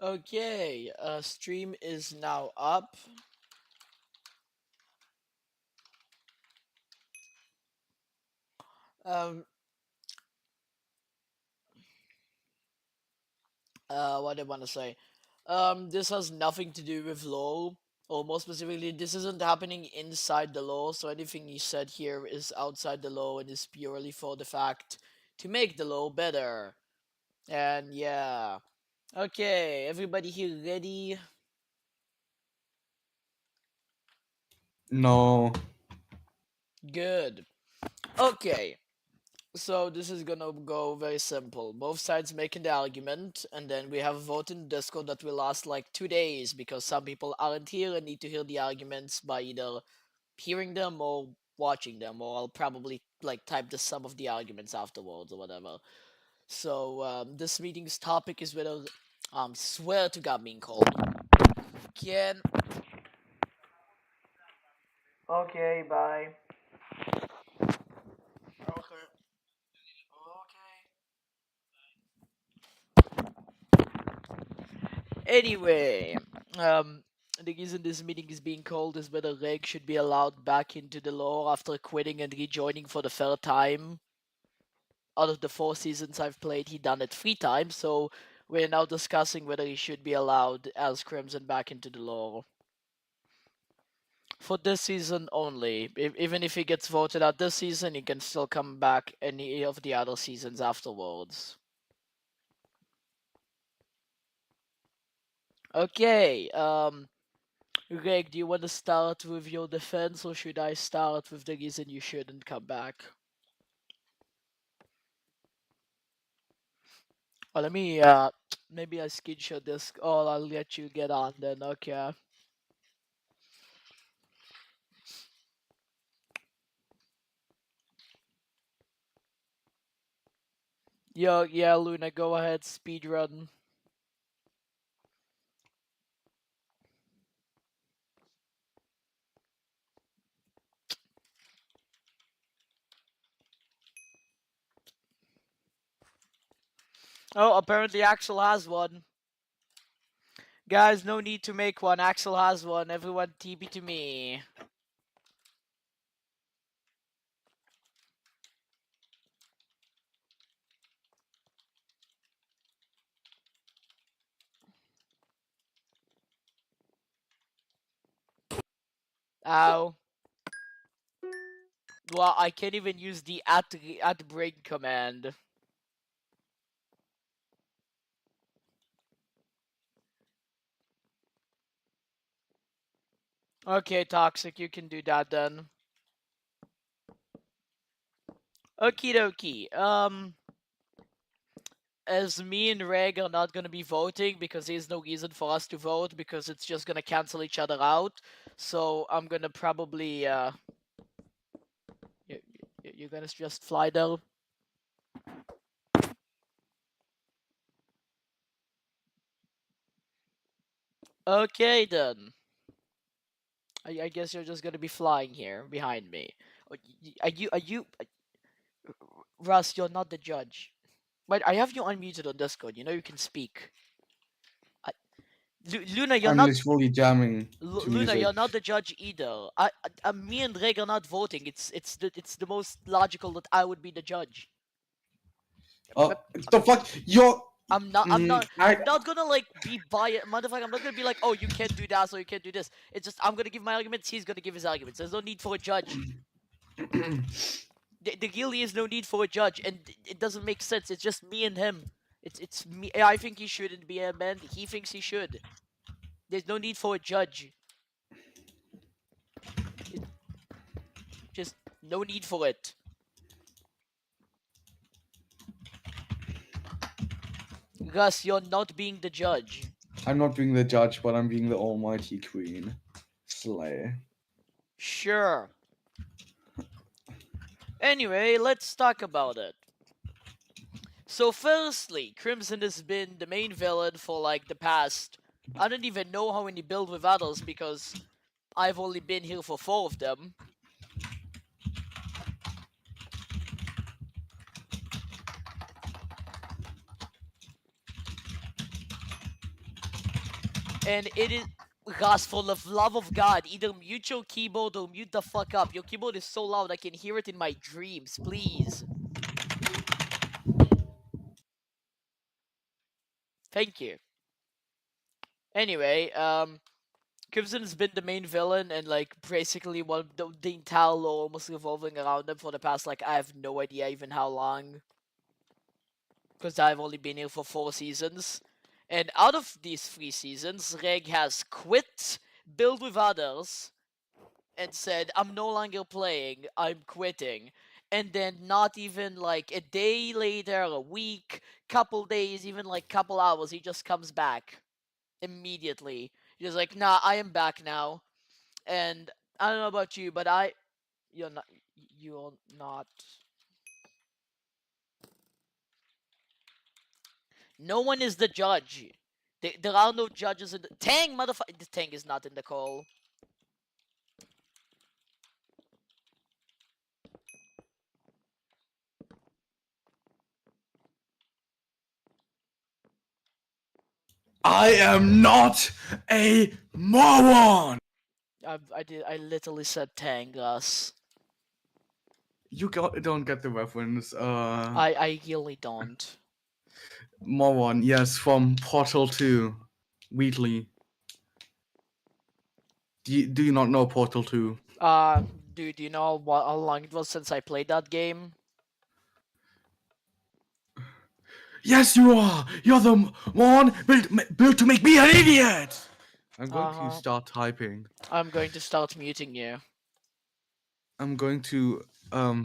Okay, stream is now up. Um, what do I want to say? This has nothing to do with LoL, or more specifically, this isn't happening inside the LoL, so anything he said here is outside the LoL and is purely for the fact to make the LoL better. And yeah. Okay, everybody here ready? No. Good. Okay. So this is gonna go very simple. Both sides making the argument, and then we have a vote in Discord that will last like 2 days because some people aren't here and need to hear the arguments by either hearing them or watching them, or I'll probably like type the sum of the arguments afterwards or whatever. So this meeting's topic is whether swear to God being cold. Can Okay, bye. Okay. Anyway, um, the reason this meeting is being called is whether Reg should be allowed back into the lore after quitting and rejoining for the third time. Out of the 4 seasons I've played, he done it 3 times, so we're now discussing whether he should be allowed as Crimson back into the lore. For this season only. Even if he gets voted out this season, he can still come back any of the other seasons afterwards. Okay, Greg, do you want to start with your defense, or should I start with the reason you shouldn't come back? Oh, let me, maybe I screenshot this. Oh, I'll let you get on then, okay. Yeah, Luna, go ahead, speedrun. Oh, apparently Axel has one. Guys, no need to make one. Axel has one. Everyone TP to me. Ow. Well, I can't even use the at break command. Okay, Toxic, you can do that then. Okie dokie. As me and Reg are not gonna be voting because there's no reason for us to vote because it's just gonna cancel each other out. So I'm gonna probably you, you're gonna just fly there. Okay then. I guess you're just gonna be flying here behind me. Oh, are you Russ? You're not the judge. But I have you unmuted on Discord. You know you can speak. I, Luna, you're I'm not literally jamming to Luna, music. you're not the judge either. Me and Reg are not voting. It's the most logical that I would be the judge. Oh, But the fuck? You're. I'm not. I'm Mm, not. I'm not gonna like be biased, motherfucker. I'm not gonna be like, oh, you can't do that, so you can't do this. It's just I'm gonna give my arguments. He's gonna give his arguments. There's no need for a judge. There really is no need for a judge, and it doesn't make sense. It's just me and him. It's me. I think he shouldn't be a man. He thinks he should. There's no need for a judge. It's just no need for it. Gus, you're not being the judge. I'm not being the judge, but I'm being the almighty queen. Slay. Sure. Anyway, let's talk about it. So, firstly, Crimson has been the main villain for like the past. I don't even know how many build with others because I've only been here for 4 of them. And it is, Gus, for the love of God, either mute your keyboard or mute the fuck up. Your keyboard is so loud I can hear it in my dreams. Please. Thank you. Anyway, Crimson's been the main villain and like basically what the entire lore almost revolving around him for the past like I have no idea even how long. Because I've only been here for 4 seasons. And out of these 3 seasons, Reg has quit, built with others, and said, I'm no longer playing, I'm quitting. And then not even like a day later, a week, couple days, even like couple hours, he just comes back immediately. He's like, nah, I am back now. And I don't know about you, but you're not, you're not. No one is the judge. There are no judges in the Tang, motherfucker. The Tang is not in the call. I am not a moron. I literally said Tang, Gus. Don't get the reference. I really don't. Moron, yes, from Portal 2. Wheatley. Do you not know Portal 2? Uh, dude, do you know how long it was since I played that game? Yes, you are. You're the moron built to make me an idiot. I'm going to Uh-huh. start typing. I'm going to start muting you. I'm going to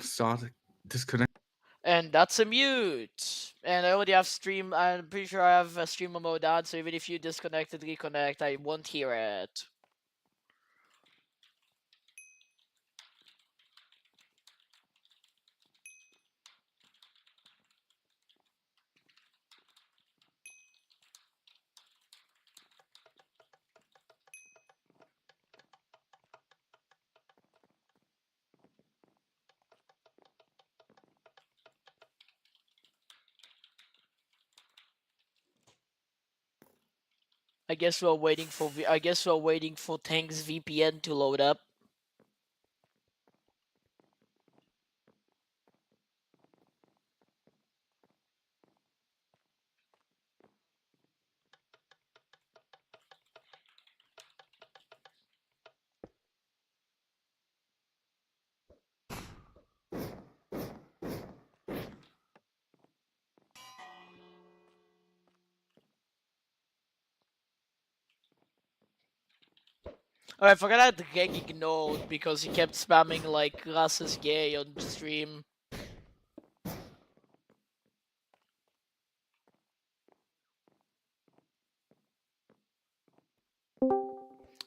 start disconnect. And that's a mute. And I already have stream. I'm pretty sure I have a streamer mode on, so even if you disconnect and reconnect, I won't hear it. I guess we're waiting for Tang's VPN to load up. Oh, I forgot that Greg ignored because he kept spamming like Russ is gay on stream.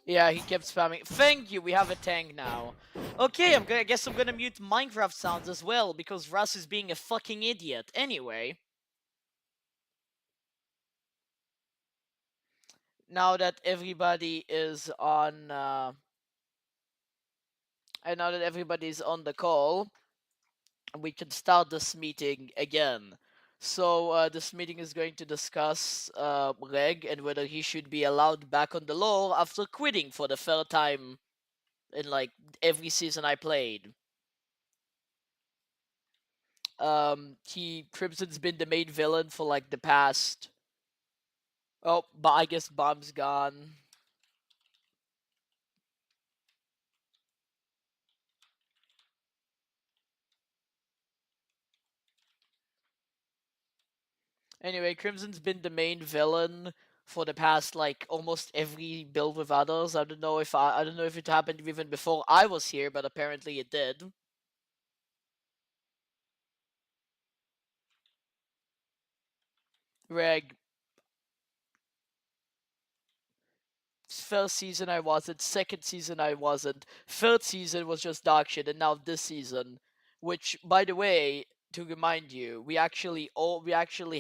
Yeah, he kept spamming. Thank you, we have a tank now. Okay, I guess I'm gonna mute Minecraft sounds as well because Russ is being a fucking idiot. Anyway, now that everybody is on, and now that everybody's on the call, we can start this meeting again. So this meeting is going to discuss Reg and whether he should be allowed back on the lore after quitting for the third time in like every season I played. Crimson's been the main villain for like the past. Oh, but I guess Bomb's gone. Anyway, Crimson's been the main villain for the past like almost every build with others. I don't know if it happened even before I was here, but apparently it did. Reg, first season I wasn't, second season I wasn't, third season was just dog shit, and now this season, which by the way, to remind you, we actually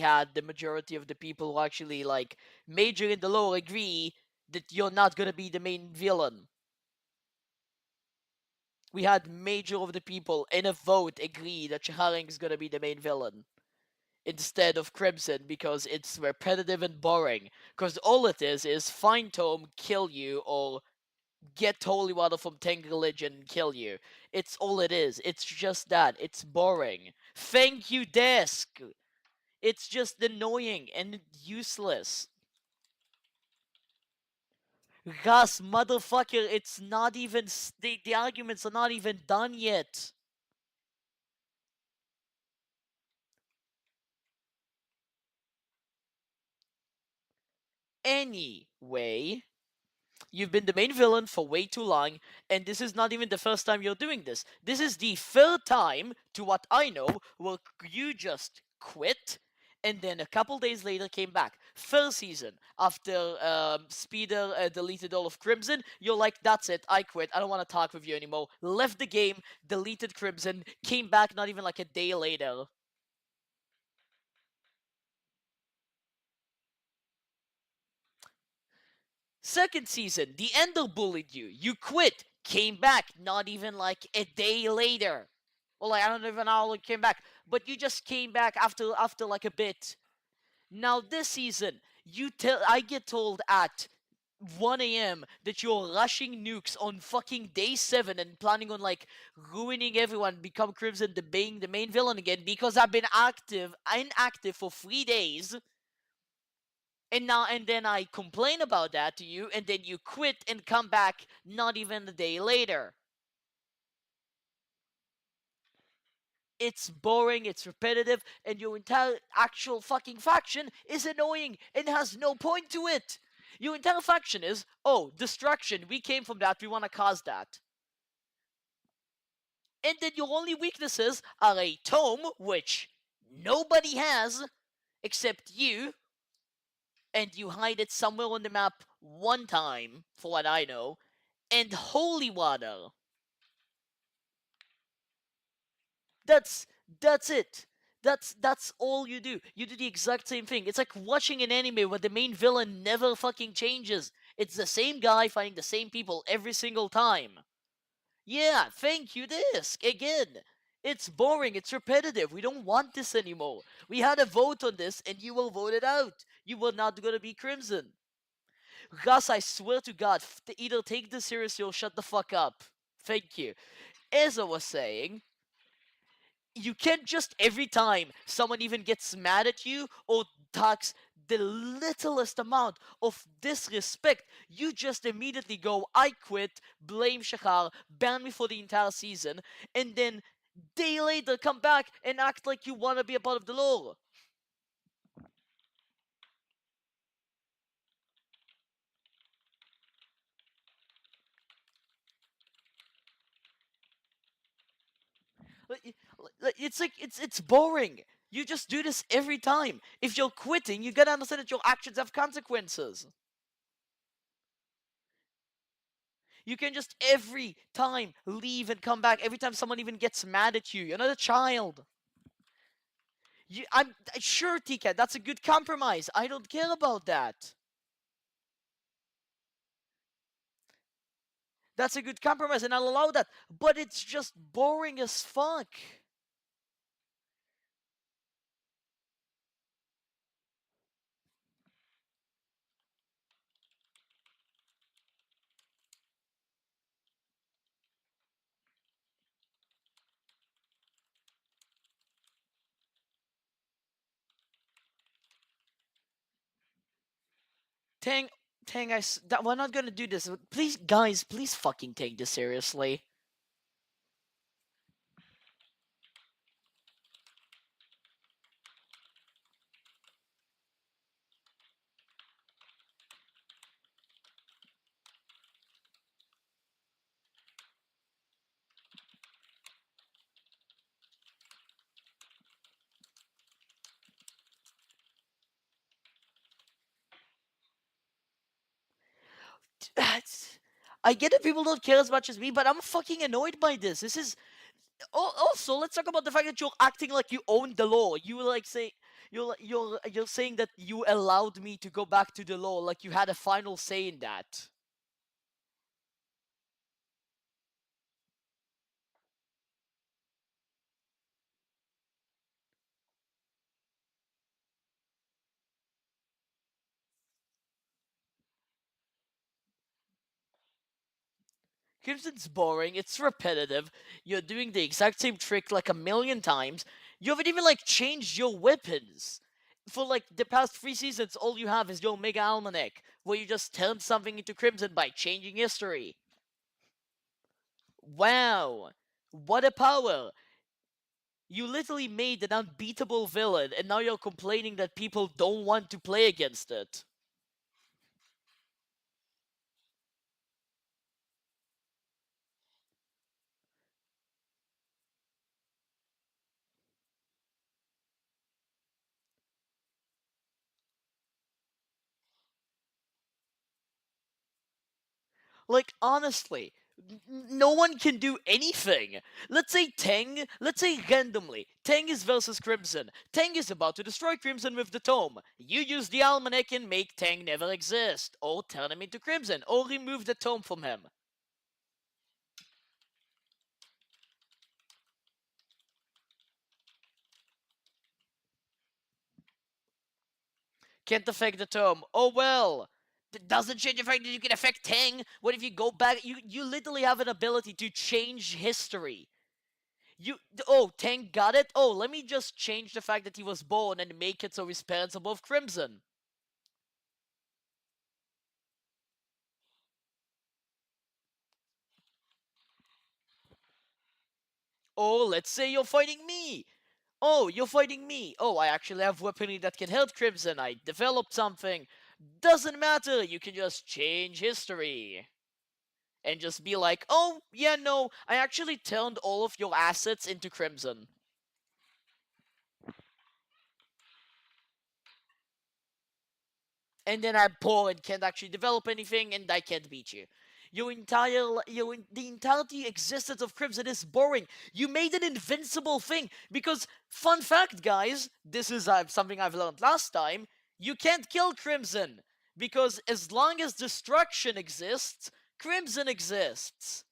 had the majority of the people who actually like major in the lore agree that you're not gonna be the main villain. We had major of the people in a vote agree that Shaharang is gonna be the main villain. instead of Crimson because it's repetitive and boring. Because all it is find Tome, kill you, or get Holy Water from Tank Religion and kill you. It's all it is. It's just that. It's boring. Thank you, Desk. It's just annoying and useless. Gus, motherfucker, it's not even. The arguments are not even done yet. Anyway, you've been the main villain for way too long, and this is not even the first time you're doing this. This is the third time, to what I know, where you just quit and then a couple days later came back. First season, after Speeder deleted all of Crimson, you're like, that's it, I quit, I don't want to talk with you anymore. Left the game, deleted Crimson, came back not even like a day later. Second season, the Ender bullied you. You quit, came back, not even like a day later. Well, like, I don't even know how it came back, but you just came back after like a bit. Now this season, I get told at 1 a.m. that you're rushing nukes on fucking day 7 and planning on like ruining everyone, become Crimson, being the main villain again because I've been inactive for 3 days. And then I complain about that to you, and then you quit and come back not even a day later. It's boring, it's repetitive, and your entire actual fucking faction is annoying and has no point to it. Your entire faction is, oh, destruction, we came from that, we want to cause that. And then your only weaknesses are a tome, which nobody has except you, and you hide it somewhere on the map one time, for what I know, and holy water. That's that's it. That's all you do. You do the exact same thing. It's like watching an anime where the main villain never fucking changes. It's the same guy fighting the same people every single time. Yeah, thank you, Disc. Again. It's boring, it's repetitive. We don't want this anymore. We had a vote on this and you will vote it out. You were not gonna be Crimson. Gus, I swear to God, either take this seriously or shut the fuck up. Thank you. As I was saying, you can't just every time someone even gets mad at you or talks the littlest amount of disrespect, you just immediately go, I quit, blame Shahar, ban me for the entire season, and then day later come back and act like you want to be a part of the lore. It's like it's boring. You just do this every time. If you're quitting, you gotta understand that your actions have consequences. You can just every time leave and come back. Every time someone even gets mad at you, you're not a child. I'm sure, TK, that's a good compromise. I don't care about that. That's a good compromise, and I'll allow that. But it's just boring as fuck. Tang, Tang, we're not gonna do this. Please, guys, please fucking take this seriously. I get that people don't care as much as me, but I'm fucking annoyed by this. This is also, let's talk about the fact that you're acting like you own the law. You like say you're saying that you allowed me to go back to the law, like you had a final say in that. Crimson's boring, it's repetitive, you're doing the exact same trick like a million times. You haven't even like changed your weapons. For like the past 3 seasons, all you have is your Mega Almanac, where you just turn something into Crimson by changing history. Wow! What a power! You literally made an unbeatable villain, and now you're complaining that people don't want to play against it. Like, honestly, no one can do anything. Let's say randomly, Tang is versus Crimson. Tang is about to destroy Crimson with the tome. You use the Almanac and make Tang never exist, or turn him into Crimson, or remove the tome from him. Can't affect the tome. Oh well. Doesn't change the fact that you can affect Tang. What if you go back? You literally have an ability to change history. Tang got it? Oh, let me just change the fact that he was born and make it so his parents are both Crimson. Oh, let's say you're fighting me. Oh, you're fighting me. Oh, I actually have weaponry that can hurt Crimson. I developed something. Doesn't matter. You can just change history. And just be like, oh, yeah, no, I actually turned all of your assets into Crimson. And then I'm poor and can't actually develop anything, and I can't beat you. The entirety existence of Crimson is boring. You made an invincible thing because, fun fact, guys, this is something I've learned last time. You can't kill Crimson because as long as destruction exists, Crimson exists.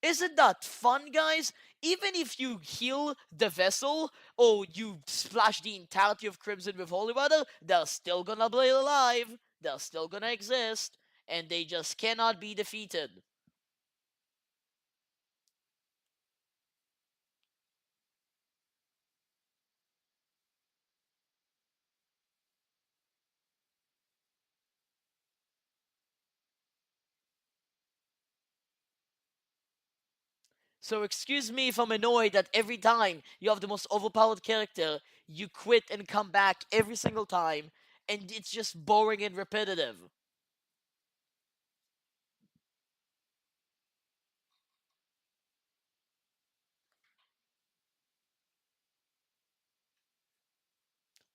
Isn't that fun, guys? Even if you heal the vessel or you splash the entirety of Crimson with holy water, they're still gonna be alive, they're still gonna exist, and they just cannot be defeated. So excuse me if I'm annoyed that every time you have the most overpowered character, you quit and come back every single time, and it's just boring and repetitive.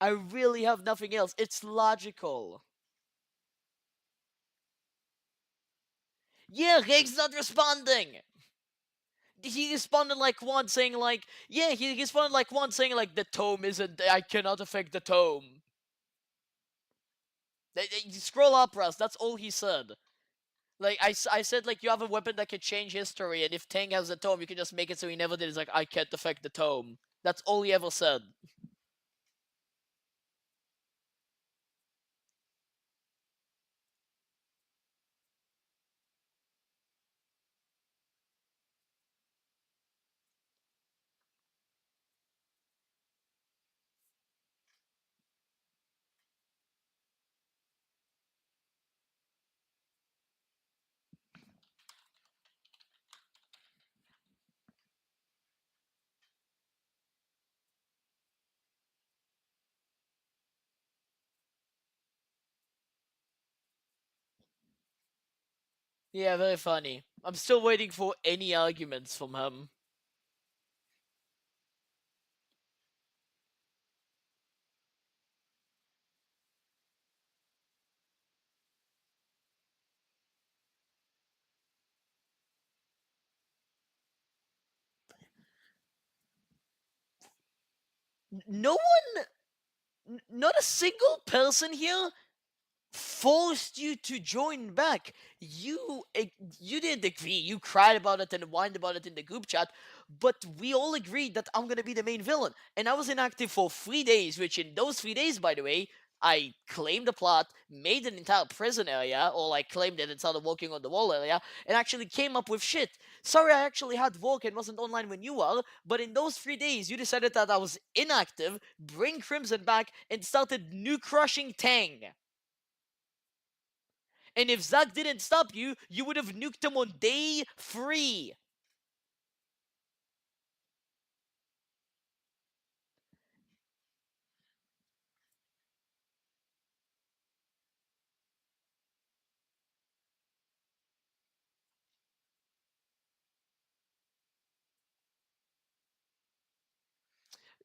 I really have nothing else. It's logical. Yeah, Rig's not responding. He responded like one saying like, yeah, he responded like one saying like the tome isn't, I cannot affect the tome. Scroll up, Russ. That's all he said. Like I said like you have a weapon that can change history, and if Tang has the tome, you can just make it so he never did. It's like I can't affect the tome. That's all he ever said. Yeah, very funny. I'm still waiting for any arguments from him. No one, not a single person here forced you to join back. You didn't agree. You cried about it and whined about it in the group chat, but we all agreed that I'm gonna be the main villain. And I was inactive for 3 days, which in those 3 days, by the way, I claimed the plot, made an entire prison area, or like claimed it and started working on the wall area, and actually came up with shit. Sorry, I actually had work and wasn't online when you were, but in those 3 days, you decided that I was inactive, bring Crimson back, and started new crushing Tang. And if Zack didn't stop you, you would have nuked him on day 3.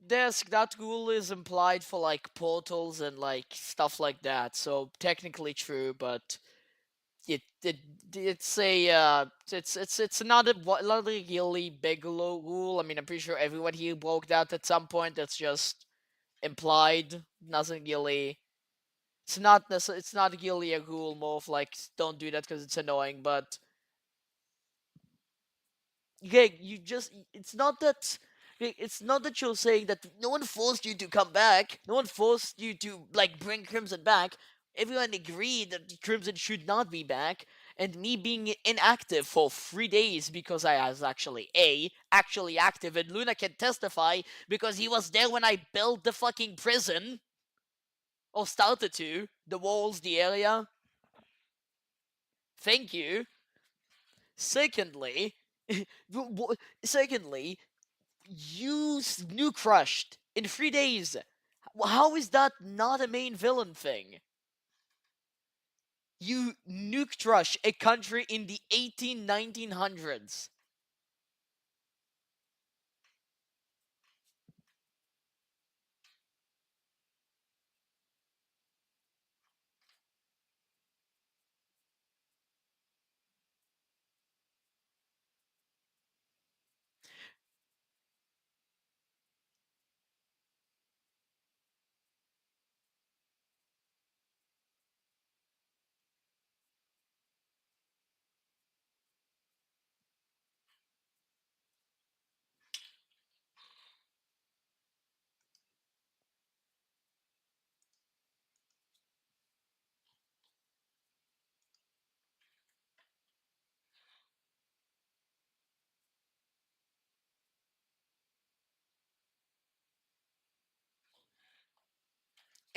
That rule is implied for like portals and like stuff like that, so technically true, but it it's a it's not not a really big rule. I mean, I'm pretty sure everyone here broke that at some point. It's just implied. Nothing really. It's not really a rule. More of like don't do that because it's annoying. But yeah, you just it's not that you're saying that no one forced you to come back. No one forced you to like bring Crimson back. Everyone agreed that Crimson should not be back, and me being inactive for 3 days because I was actually active, and Luna can testify because he was there when I built the fucking prison or started to the walls, the area. Thank you. Secondly, secondly, you new crushed in 3 days. How is that not a main villain thing? You nuke crush a country in the 1900s.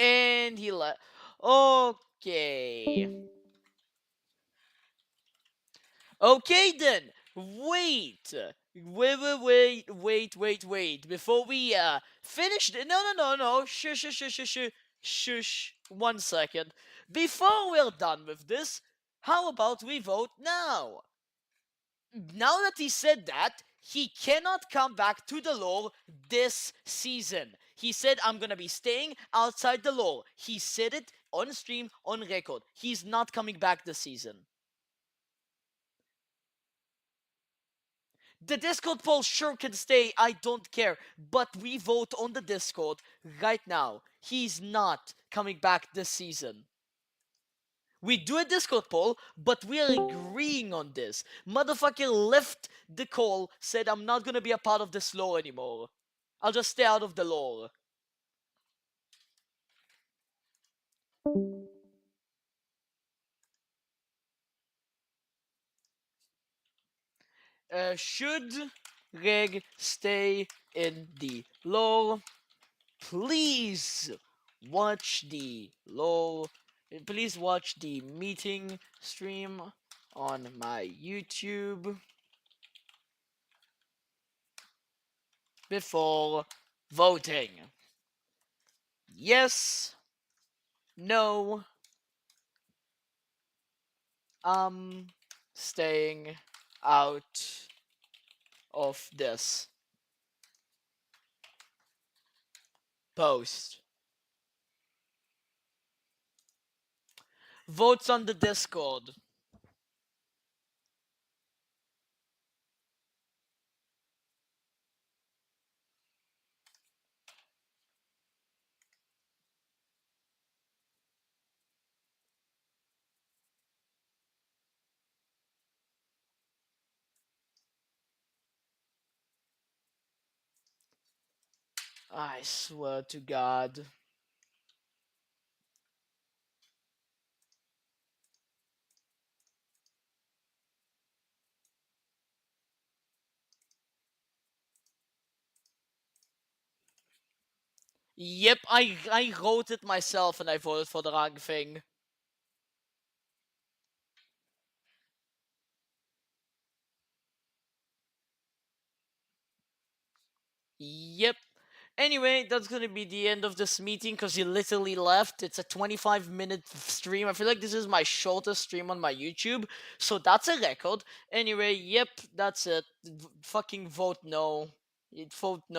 And he left. Okay. Okay then. Wait. Wait. Before we finish no. Shush. 1 second. Before we're done with this, how about we vote now? Now that he said that, he cannot come back to the lore this season. He said, I'm gonna be staying outside the lore. He said it on stream, on record. He's not coming back this season. The Discord poll sure can stay, I don't care. But we vote on the Discord right now. He's not coming back this season. We do a Discord poll, but we are agreeing on this. Motherfucker left the call, said I'm not gonna be a part of this lore anymore. I'll just stay out of the lore. Should Reg stay in the lore? Please watch the lore. Please watch the meeting stream on my YouTube before voting. Yes, no, staying out of this post. Votes on the Discord. I swear to God. Yep, I wrote it myself and I voted for the wrong thing. Yep. Anyway, that's gonna be the end of this meeting because he literally left. It's a 25-minute stream. I feel like this is my shortest stream on my YouTube, so that's a record. Anyway, yep, that's it. Fucking vote no. Vote no.